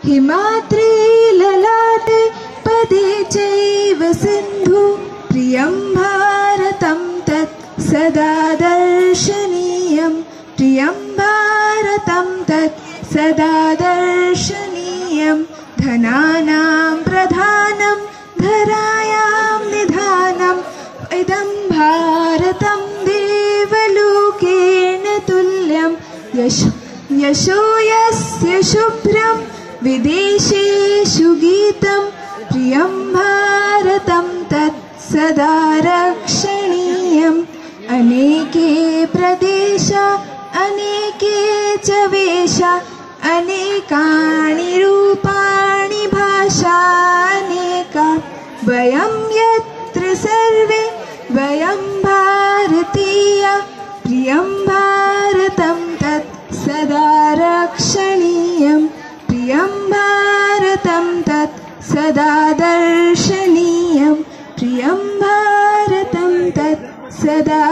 हिमाद्रि ललाटे पदे चैव सिन्धु प्रियं भारतं तत् सदा दर्शनीयं प्रियं भारतं तत् सदा दर्शनीयं धनानां प्रधानं धरायां निधानम् इदं भारतं देवलोकेन तुल्यं यशो यस्य शुभ्रं विदेशेषु गीतं प्रियं भारतं तत् सदा रक्षणीयम् अनेके प्रदेशा अनेके च वेशा अनेकानि रूपाणि भाषा अनेका वयं यत्र सर्वे वयं भारतीया प्रियं भारतं तत् सदा रक्षणीयं प्रियं भारतं तत् सदा दर्शनीयं प्रियं भारतं तत् सदा